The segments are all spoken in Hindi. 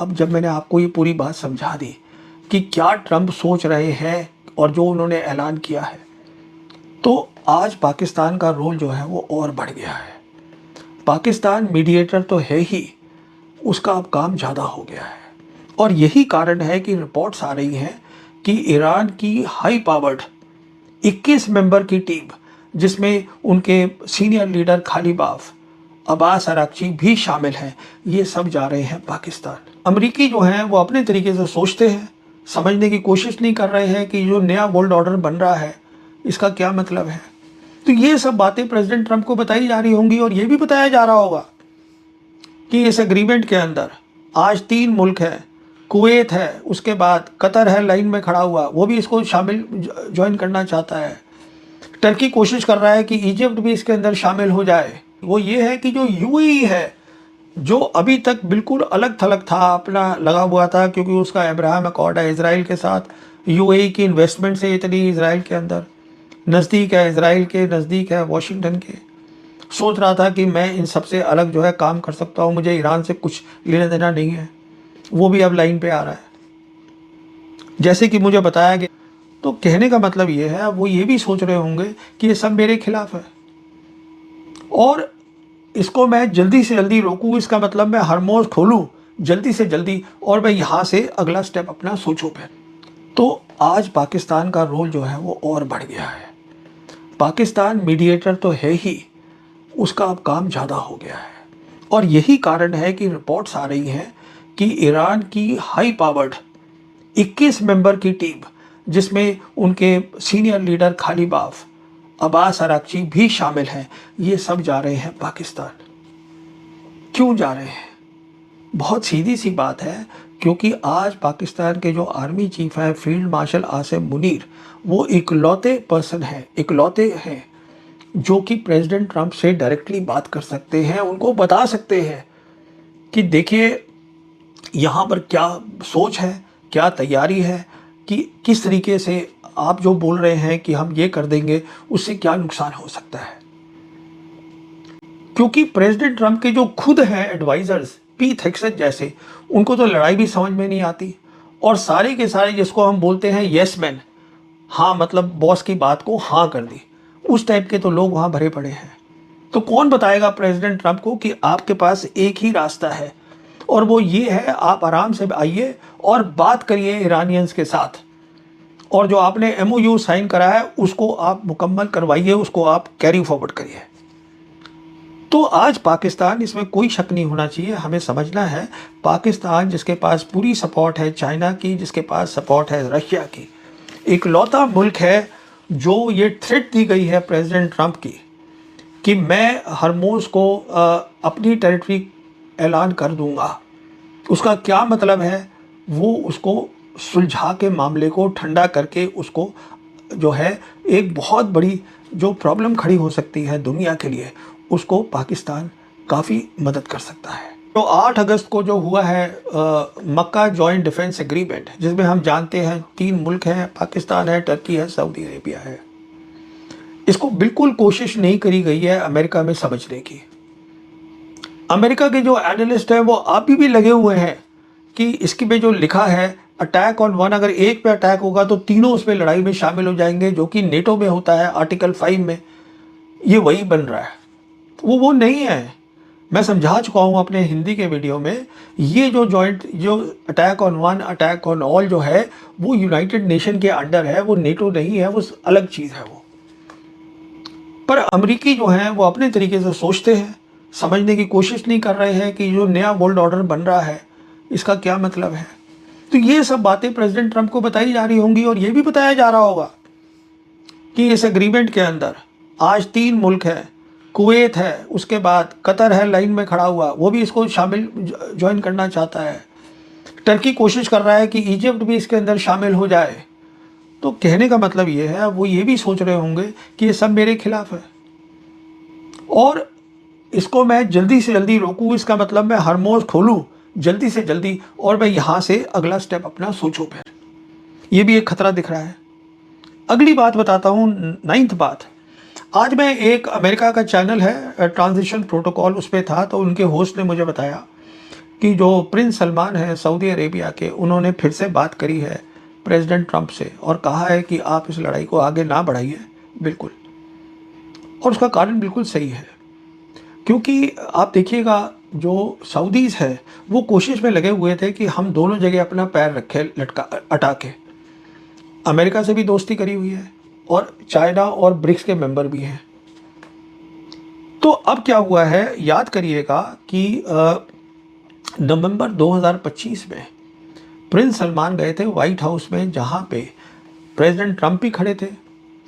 अब जब मैंने आपको ये पूरी बात समझा दी कि क्या ट्रंप सोच रहे हैं और जो उन्होंने ऐलान किया है, तो आज पाकिस्तान का रोल जो है वो और बढ़ गया है। पाकिस्तान मीडिएटर तो है ही, उसका अब काम ज़्यादा हो गया है। और यही कारण है कि रिपोर्ट्स आ रही हैं कि ईरान की हाई पावर्ड 21 मेंबर की टीम, जिसमें उनके सीनियर लीडर खलीबाफ, अब्बास अरागची भी शामिल हैं, ये सब जा रहे हैं पाकिस्तान। अमरीकी जो हैं वो अपने तरीके से सोचते हैं, समझने की कोशिश नहीं कर रहे हैं कि जो नया वर्ल्ड ऑर्डर बन रहा है इसका क्या मतलब है। तो ये सब बातें प्रेसिडेंट ट्रंप को बताई जा रही होंगी और ये भी बताया जा रहा होगा कि इस एग्रीमेंट के अंदर आज 3 मुल्क हैं, कुवैत है, उसके बाद कतर है लाइन में खड़ा हुआ, वो भी इसको शामिल ज्वाइन करना चाहता है। टर्की कोशिश कर रहा है कि इजिप्ट भी इसके अंदर शामिल हो जाए। वो ये है कि जो यूएई है, जो अभी तक बिल्कुल अलग थलग था, अपना लगा हुआ था, क्योंकि उसका अब्राहम अकॉर्ड है इजराइल के साथ, यूएई की इन्वेस्टमेंट से इतनी इजराइल के अंदर नज़दीक है, इजराइल के नज़दीक है वाशिंगटन के, सोच रहा था कि मैं इन सबसे अलग जो है काम कर सकता हूँ, मुझे ईरान से कुछ लेना देना नहीं है। वो भी अब लाइन पे आ रहा है, जैसे कि मुझे बताया गया। तो कहने का मतलब ये है, वो ये भी सोच रहे होंगे कि ये सब मेरे खिलाफ है और इसको मैं जल्दी से जल्दी रोकूं, इसका मतलब मैं हरमोज खोलूं जल्दी से जल्दी और मैं यहाँ से अगला स्टेप अपना सोचूं फिर। तो आज पाकिस्तान का रोल जो है वो और बढ़ गया है। पाकिस्तान मीडिएटर तो है ही, उसका अब काम ज़्यादा हो गया है। और यही कारण है कि रिपोर्ट्स आ रही हैं कि ईरान की हाई पावर्ड 21 मेंबर की टीम, जिसमें उनके सीनियर लीडर खलीबाफ, अब्बास अरागची भी शामिल हैं, ये सब जा रहे हैं पाकिस्तान। क्यों जा रहे हैं? बहुत सीधी सी बात है, क्योंकि आज पाकिस्तान के जो आर्मी चीफ हैं फील्ड मार्शल आसिम मुनीर, वो इकलौते पर्सन हैं, इकलौते हैं जो कि प्रेसिडेंट ट्रंप से डायरेक्टली बात कर सकते हैं, उनको बता सकते हैं कि देखिए यहाँ पर क्या सोच है, क्या तैयारी है, कि किस तरीके से आप जो बोल रहे हैं कि हम ये कर देंगे, उससे क्या नुकसान हो सकता है। क्योंकि प्रेसिडेंट ट्रंप के जो खुद हैं एडवाइजर्स, पीट हेग्सेथ जैसे, उनको तो लड़ाई भी समझ में नहीं आती और सारे के सारे जिसको हम बोलते हैं यस मैन, हाँ मतलब बॉस की बात को हाँ कर दी, उस टाइप के तो लोग वहाँ भरे पड़े हैं। तो कौन बताएगा प्रेसिडेंट ट्रंप को कि आपके पास एक ही रास्ता है और वो ये है, आप आराम से आइए और बात करिए ईरानियंस के साथ, और जो आपने एमओयू साइन करा है उसको आप मुकम्मल करवाइए, उसको आप कैरी फॉरवर्ड करिए। तो आज पाकिस्तान, इसमें कोई शक नहीं होना चाहिए, हमें समझना है पाकिस्तान जिसके पास पूरी सपोर्ट है चाइना की, जिसके पास सपोर्ट है रशिया की, इकलौता मुल्क है जो ये थ्रेट दी गई है प्रेसिडेंट ट्रंप की कि मैं हरमोज को अपनी टेरिटरी ऐलान कर दूंगा। उसका क्या मतलब है, वो उसको सुलझा के मामले को ठंडा करके उसको जो है एक बहुत बड़ी जो प्रॉब्लम खड़ी हो सकती है दुनिया के लिए, उसको पाकिस्तान काफ़ी मदद कर सकता है। तो 8 अगस्त को जो हुआ है मक्का जॉइंट डिफेंस एग्रीमेंट, जिसमें हम जानते हैं 3 मुल्क हैं, पाकिस्तान है, टर्की है, सऊदी अरेबिया है, इसको बिल्कुल कोशिश नहीं करी गई है अमेरिका में समझने की। अमेरिका के जो एनालिस्ट हैं वो अभी भी लगे हुए हैं कि इसके में जो लिखा है अटैक ऑन वन, अगर एक पे अटैक होगा तो तीनों उस पर लड़ाई में शामिल हो जाएंगे, जो कि नेटो में होता है आर्टिकल 5 में, ये वही बन रहा है। वो नहीं है। मैं समझा चुका हूँ अपने हिंदी के वीडियो में, ये जो जॉइंट जो attack on one, attack on all जो है वो यूनाइटेड नेशन के अंडर है, वो नेटो नहीं है, वो अलग चीज़ है वो। पर अमरीकी जो हैं वो अपने तरीके से सोचते हैं, समझने की कोशिश नहीं कर रहे हैं कि जो नया वर्ल्ड ऑर्डर बन रहा है इसका क्या मतलब है। तो ये सब बातें प्रेसिडेंट ट्रंप को बताई जा रही होंगी और ये भी बताया जा रहा होगा कि इस एग्रीमेंट के अंदर आज 3 मुल्क हैं, कुवैत है, उसके बाद कतर है लाइन में खड़ा हुआ, वो भी इसको शामिल ज्वाइन करना चाहता है। टर्की कोशिश कर रहा है कि इजिप्ट भी इसके अंदर शामिल हो जाए। तो कहने का मतलब ये है, वो ये भी सोच रहे होंगे कि ये सब मेरे खिलाफ है और इसको मैं जल्दी से जल्दी रोकूं, इसका मतलब मैं हरमोज खोलूं जल्दी से जल्दी और मैं यहाँ से अगला स्टेप अपना सोचूं फिर। ये भी एक खतरा दिख रहा है। अगली बात बताता हूँ, 9th बात। आज मैं एक अमेरिका का चैनल है ट्रांजिशन प्रोटोकॉल, उस पर था, तो उनके होस्ट ने मुझे बताया कि जो प्रिंस सलमान हैं सऊदी अरेबिया के, उन्होंने फिर से बात करी है प्रेसिडेंट ट्रंप से और कहा है कि आप इस लड़ाई को आगे ना बढ़ाइए बिल्कुल। और उसका कारण बिल्कुल सही है, क्योंकि आप देखिएगा जो सऊदीज़ हैं वो कोशिश में लगे हुए थे कि हम दोनों जगह अपना पैर रखें लटका अटा के। अमेरिका से भी दोस्ती करी हुई है और चाइना और ब्रिक्स के मेंबर भी हैं। तो अब क्या हुआ है, याद करिएगा कि नवंबर 2025 में प्रिंस सलमान गए थे वाइट हाउस में, जहां पे प्रेसिडेंट ट्रंप भी खड़े थे।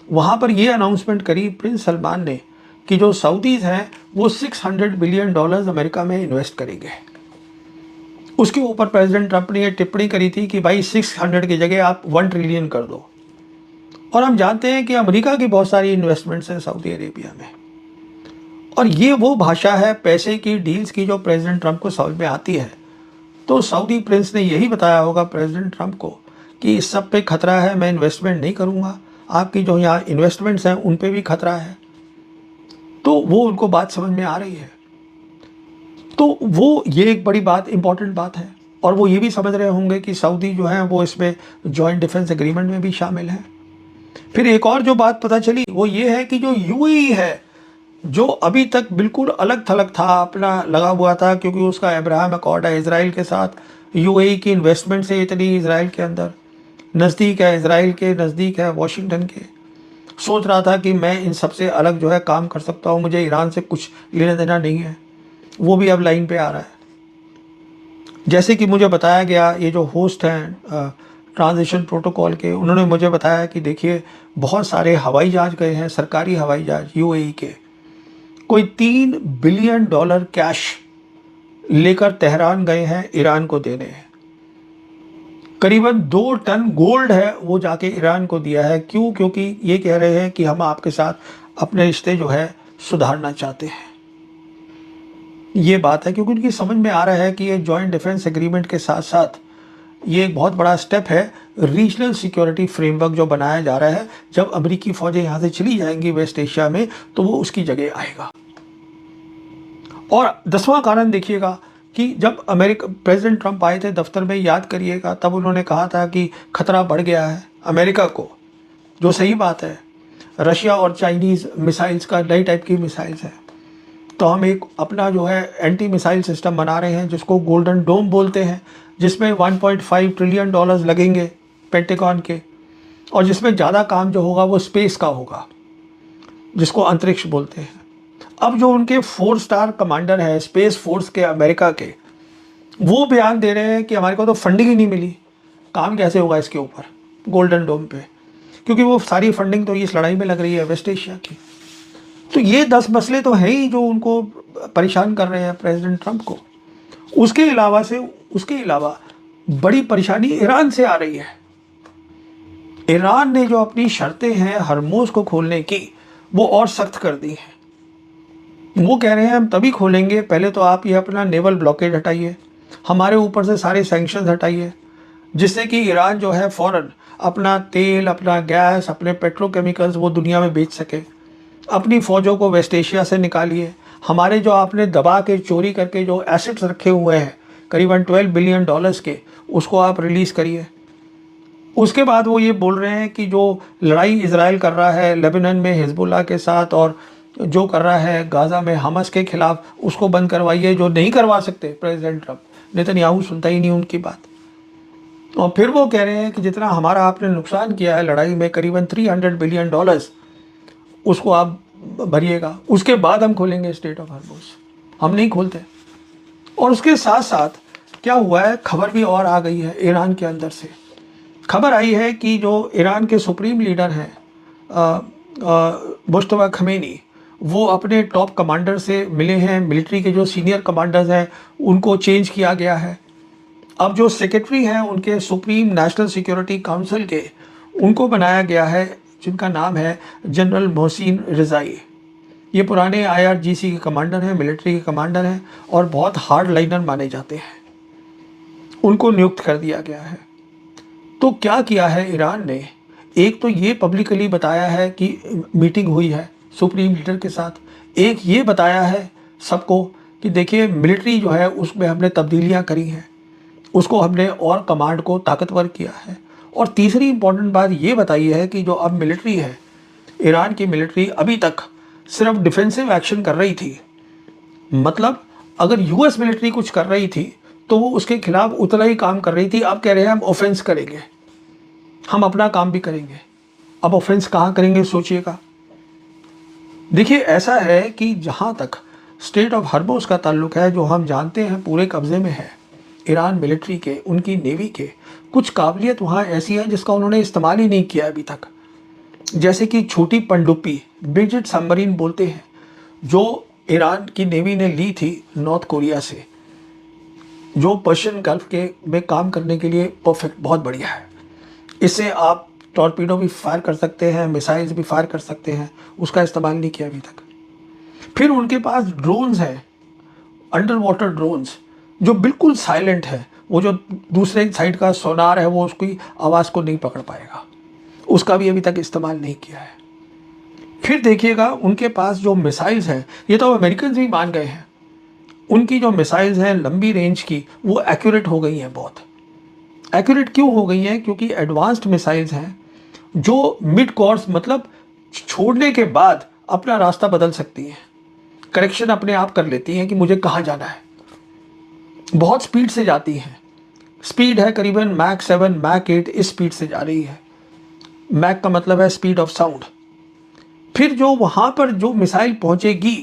वहां पर ये अनाउंसमेंट करी प्रिंस सलमान ने कि जो सऊदीज़ हैं वो $600 बिलियन अमेरिका में इन्वेस्ट करेंगे। उसके ऊपर प्रेसिडेंट ट्रंप ने ये टिप्पणी करी थी कि भाई 600 की जगह आप 1 ट्रिलियन कर दो। और हम जानते हैं कि अमेरिका की बहुत सारी इन्वेस्टमेंट्स हैं सऊदी अरेबिया में, और ये वो भाषा है पैसे की, डील्स की, जो प्रेसिडेंट ट्रंप को समझ में आती है। तो सऊदी प्रिंस ने यही बताया होगा प्रेसिडेंट ट्रंप को कि इस सब पे खतरा है, मैं इन्वेस्टमेंट नहीं करूँगा, आपकी जो यहाँ इन्वेस्टमेंट्स हैं उन पे भी खतरा है। तो वो उनको बात समझ में आ रही है। तो वो ये एक बड़ी बात, इंपॉर्टेंट बात है। और वो ये भी समझ रहे होंगे कि सऊदी जो है वो इसमें जॉइंट डिफेंस एग्रीमेंट में भी शामिल है। फिर एक और जो बात पता चली वो ये है कि जो यूएई है, जो अभी तक बिल्कुल अलग थलग था, अपना लगा हुआ था, क्योंकि उसका अब्राहम अकॉर्ड है इसराइल के साथ, यूएई की इन्वेस्टमेंट से इतनी इसराइल के अंदर नज़दीक है, इसराइल के नज़दीक है वॉशिंगटन के, सोच रहा था कि मैं इन सबसे अलग जो है काम कर सकता हूँ, मुझे ईरान से कुछ लेना देना नहीं है। वो भी अब लाइन पे आ रहा है। जैसे कि मुझे बताया गया, ये जो होस्ट हैं ट्रांजिशन प्रोटोकॉल के, उन्होंने मुझे बताया कि देखिए बहुत सारे हवाई जहाज़ गए हैं, सरकारी हवाई जहाज़ यूएई के, कोई $3 बिलियन कैश लेकर तेहरान गए हैं ईरान को देने। करीबन 2 टन गोल्ड है वो जाके ईरान को दिया है। क्यों? क्योंकि ये कह रहे हैं कि हम आपके साथ अपने रिश्ते जो है सुधारना चाहते हैं। ये बात है क्योंकि उनकी समझ में आ रहा है कि ये जॉइंट डिफेंस एग्रीमेंट के साथ साथ ये एक बहुत बड़ा स्टेप है, रीजनल सिक्योरिटी फ्रेमवर्क जो बनाया जा रहा है। जब अमेरिकी फौजें यहाँ से चली जाएंगी वेस्ट एशिया में तो वो उसकी जगह आएगा। और 10वां कारण देखिएगा कि जब अमेरिका प्रेसिडेंट ट्रंप आए थे दफ्तर में, याद करिएगा, तब उन्होंने कहा था कि खतरा बढ़ गया है अमेरिका को, जो सही बात है। रशिया और चाइनीज़ मिसाइल्स का, नई टाइप की मिसाइल्स है, तो हम एक अपना जो है एंटी मिसाइल सिस्टम बना रहे हैं जिसको गोल्डन डोम बोलते हैं, जिसमें $1.5 ट्रिलियन लगेंगे पेंटागन के, और जिसमें ज़्यादा काम जो होगा वो स्पेस का होगा, जिसको अंतरिक्ष बोलते हैं। अब जो उनके 4 स्टार कमांडर हैं स्पेस फोर्स के अमेरिका के, वो बयान दे रहे हैं कि हमारे को तो फंडिंग ही नहीं मिली, काम कैसे होगा इसके ऊपर गोल्डन डोम पे, क्योंकि वो सारी फंडिंग तो इस लड़ाई में लग रही है वेस्ट एशिया की। तो ये 10 मसले तो हैं ही जो उनको परेशान कर रहे हैं प्रेसिडेंट ट्रंप को। उसके अलावा बड़ी परेशानी ईरान से आ रही है। ईरान ने जो अपनी शर्तें हैं हरमुज़ को खोलने की, वो और सख्त कर दी हैं। वो कह रहे हैं हम तभी खोलेंगे, पहले तो आप ये अपना नेवल ब्लॉकेड हटाइए, हमारे ऊपर से सारे सैंक्शंस हटाइए, जिससे कि ईरान जो है फ़ौरन अपना तेल, अपना गैस, अपने पेट्रोकेमिकल्स वो दुनिया में बेच सके। अपनी फ़ौजों को वेस्ट एशिया से निकालिए। हमारे जो आपने दबा के चोरी करके जो एसेट्स रखे हुए हैं करीबन $12 बिलियन के, उसको आप रिलीज़ करिए। उसके बाद वो ये बोल रहे हैं कि जो लड़ाई इजराइल कर रहा है लेबनान में हिजबुल्लाह के साथ, और जो कर रहा है गाज़ा में हमास के खिलाफ, उसको बंद करवाइए, जो नहीं करवा सकते प्रेसिडेंट ट्रंप। नेतन्याहू सुनता ही नहीं उनकी बात। और फिर वो कह रहे हैं कि जितना हमारा आपने नुकसान किया है लड़ाई में करीबन $300 बिलियन, उसको आप भरिएगा, उसके बाद हम खोलेंगे स्ट्रेट ऑफ हॉर्मुज़। हम नहीं खोलते। और उसके साथ साथ क्या हुआ है, खबर भी और आ गई है ईरान के अंदर से। खबर आई है कि जो ईरान के सुप्रीम लीडर हैं मुश्तबा खमेनी, वो अपने टॉप कमांडर से मिले हैं। मिलिट्री के जो सीनियर कमांडर्स हैं उनको चेंज किया गया है। अब जो सेक्रेटरी हैं उनके सुप्रीम नेशनल सिक्योरिटी काउंसिल के, उनको बनाया गया है, जिनका नाम है जनरल मोहसिन रिजाई। ये पुराने IRGC के कमांडर हैं, मिलिट्री के कमांडर हैं, और बहुत हार्ड लाइनर माने जाते हैं। उनको नियुक्त कर दिया गया है। तो क्या किया है ईरान ने, एक तो ये पब्लिकली बताया है कि मीटिंग हुई है सुप्रीम लीडर के साथ, एक ये बताया है सबको कि देखिए मिलिट्री जो है उसमें हमने तब्दीलियां करी हैं, उसको हमने और कमांड को ताकतवर किया है। और तीसरी इंपॉर्टेंट बात ये बताई है कि जो अब मिलिट्री है, ईरान की मिलिट्री अभी तक सिर्फ डिफेंसिव एक्शन कर रही थी। मतलब अगर यूएस मिलिट्री कुछ कर रही थी तो वो उसके खिलाफ उतना ही काम कर रही थी। अब कह रहे हैं हम ऑफेंस करेंगे, हम अपना काम भी करेंगे। अब ऑफेंस कहाँ करेंगे सोचिएगा। देखिए ऐसा है कि जहाँ तक स्टेट ऑफ हॉर्मुज़ का ताल्लुक है, जो हम जानते हैं पूरे कब्जे में है ईरान मिलिट्री के, उनकी नेवी के, कुछ काबिलियत वहाँ ऐसी है जिसका उन्होंने इस्तेमाल ही नहीं किया अभी तक। जैसे कि छोटी पनडुब्बी, ब्रिजेट सबमरीन बोलते हैं, जो ईरान की नेवी ने ली थी नॉर्थ कोरिया से, जो पर्शियन गल्फ के में काम करने के लिए परफेक्ट, बहुत बढ़िया है। इससे आप टॉर्पीडो भी फायर कर सकते हैं, मिसाइल्स भी फायर कर सकते हैं, उसका इस्तेमाल नहीं किया अभी तक। फिर उनके पास ड्रोन्स हैं, अंडर वाटर ड्रोन्स, जो बिल्कुल साइलेंट है। वो जो दूसरे साइड का सोनार है वो उसकी आवाज़ को नहीं पकड़ पाएगा, उसका भी अभी तक इस्तेमाल नहीं किया है। फिर देखिएगा उनके पास जो मिसाइल्स हैं, ये तो अमेरिकन भी मान गए हैं, उनकी जो मिसाइल्स हैं लंबी रेंज की, वो एक्यूरेट हो गई हैं। बहुत एक्यूरेट क्यों हो गई हैं? क्योंकि एडवांस्ड मिसाइल्स हैं जो मिड कोर्स, मतलब छोड़ने के बाद अपना रास्ता बदल सकती हैं, करेक्शन अपने आप कर लेती हैं कि मुझे कहाँ जाना है। बहुत स्पीड से जाती हैं, स्पीड है करीबन मैक 7 मैक 8 इस स्पीड से जा रही है। मैक का मतलब है स्पीड ऑफ साउंड। फिर जो वहाँ पर जो मिसाइल पहुँचेगी,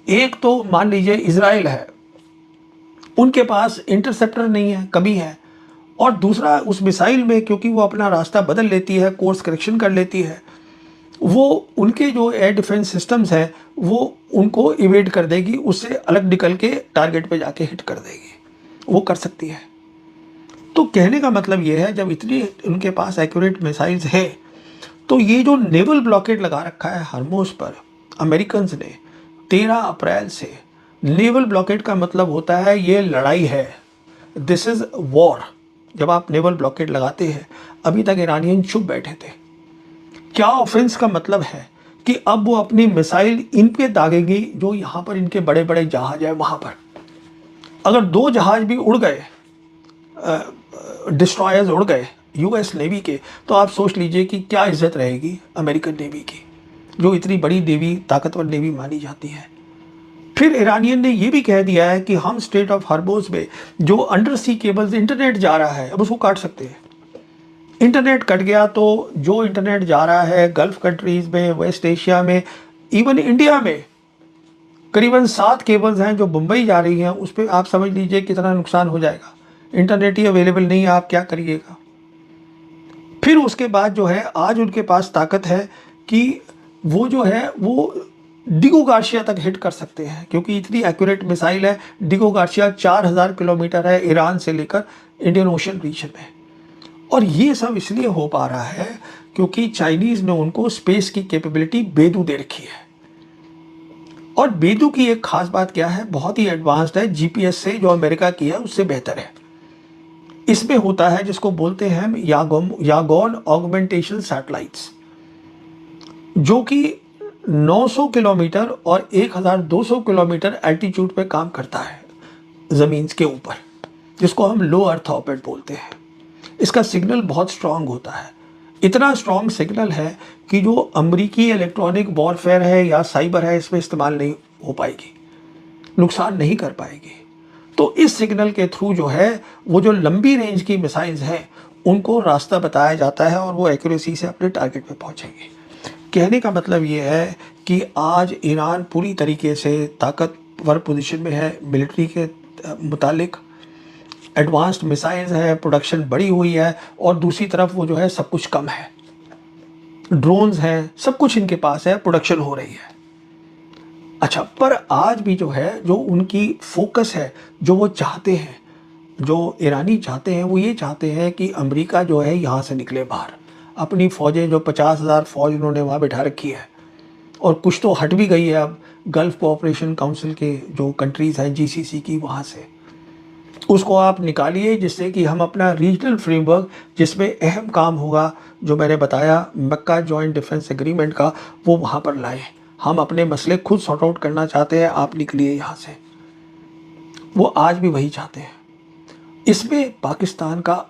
एक तो मान लीजिए इजराइल है, उनके पास इंटरसेप्टर नहीं है, कमी है। और दूसरा उस मिसाइल में क्योंकि वो अपना रास्ता बदल लेती है, कोर्स करेक्शन कर लेती है, वो उनके जो एयर डिफेंस सिस्टम्स हैं वो उनको इवेड कर देगी, उससे अलग निकल के टारगेट पे जाके हिट कर देगी, वो कर सकती है। तो कहने का मतलब ये है, जब इतनी उनके पास एक्यूरेट मिसाइल्स है, तो ये जो नेवल ब्लॉकेड लगा रखा है हॉर्मुज़ पर अमेरिकन ने 13 अप्रैल से, नेवल ब्लॉकेड का मतलब होता है ये लड़ाई है, दिस इज़ वॉर। जब आप नेवल ब्लॉकेड लगाते हैं, अभी तक ईरानियन चुप बैठे थे। क्या ऑफेंस का मतलब है कि अब वो अपनी मिसाइल इन पे दागेगी, जो यहाँ पर इनके बड़े बड़े जहाज है वहाँ पर। अगर 2 जहाज भी उड़ गए, डिस्ट्रॉयर्स उड़ गए यूएस नेवी के, तो आप सोच लीजिए कि क्या इज्जत रहेगी अमेरिकन नेवी की, जो इतनी बड़ी नेवी, ताकतवर नेवी मानी जाती है। फिर ईरानियन ने ये भी कह दिया है कि हम स्टेट ऑफ हॉर्मुज़ में जो अंडर सी केबल्स इंटरनेट जा रहा है, अब उसको काट सकते हैं। इंटरनेट कट गया तो जो इंटरनेट जा रहा है गल्फ़ कंट्रीज़ में, वेस्ट एशिया में, इवन इंडिया में, करीबन 7 केबल्स हैं जो मुंबई जा रही हैं, उस पर आप समझ लीजिए कितना नुकसान हो जाएगा। इंटरनेट ही अवेलेबल नहीं है, आप क्या करिएगा। फिर उसके बाद जो है, आज उनके पास ताकत है कि वो जो है वो डिगो गार्सिया तक हिट कर सकते हैं, क्योंकि इतनी एक्यूरेट मिसाइल है। डिगो गार्सिया 4000 किलोमीटर है ईरान से लेकर इंडियन ओशन रीजन में। और ये सब इसलिए हो पा रहा है क्योंकि चाइनीज़ ने उनको स्पेस की कैपेबिलिटी बेदू दे रखी है। और बेदू की एक खास बात क्या है, बहुत ही एडवांस्ड है, जीपीएस से जो अमेरिका की है उससे बेहतर है। इसमें होता है जिसको बोलते हैं हम यागोन ऑगमेंटेशन सैटेलाइट्स, जो कि 900 किलोमीटर और 1200 किलोमीटर एल्टीट्यूड पे काम करता है ज़मीन के ऊपर, जिसको हम लो अर्थ ऑर्बिट बोलते हैं। इसका सिग्नल बहुत स्ट्रांग होता है, इतना स्ट्रांग सिग्नल है कि जो अमेरिकी इलेक्ट्रॉनिक वॉरफेयर है या साइबर है, इसमें इस्तेमाल नहीं हो पाएगी, नुकसान नहीं कर पाएगी। तो इस सिग्नल के थ्रू जो है, वो जो लंबी रेंज की मिसाइल्स हैं उनको रास्ता बताया जाता है और वो एक्यूरेसी से अपने टारगेट पे पहुंचेंगे। कहने का मतलब ये है कि आज ईरान पूरी तरीके से ताकतवर पोजीशन में है मिलिट्री के मुतालिक। एडवांस्ड मिसाइल्स है, प्रोडक्शन बढ़ी हुई है, और दूसरी तरफ वो जो है सब कुछ कम है, ड्रोन्स हैं, सब कुछ इनके पास है, प्रोडक्शन हो रही है। अच्छा, पर आज भी जो है, जो उनकी फोकस है, जो वो चाहते हैं, जो ईरानी चाहते हैं, वो ये चाहते हैं कि अमेरिका जो है यहाँ से निकले बाहर। अपनी फ़ौजें जो 50,000 फ़ौज उन्होंने वहाँ बिठा रखी है, और कुछ तो हट भी गई है अब गल्फ़ कोऑपरेशन काउंसिल के जो कंट्रीज़ हैं जीसीसी की, वहाँ से उसको आप निकालिए, जिससे कि हम अपना रीजनल फ्रेमवर्क, जिसमें अहम काम होगा जो मैंने बताया मक्का जॉइंट डिफेंस एग्रीमेंट का, वो वहाँ पर लाएं। हम अपने मसले खुद सॉर्ट आउट करना चाहते हैं, आप निकलिए यहाँ से। वो आज भी वही चाहते हैं। इसमें पाकिस्तान का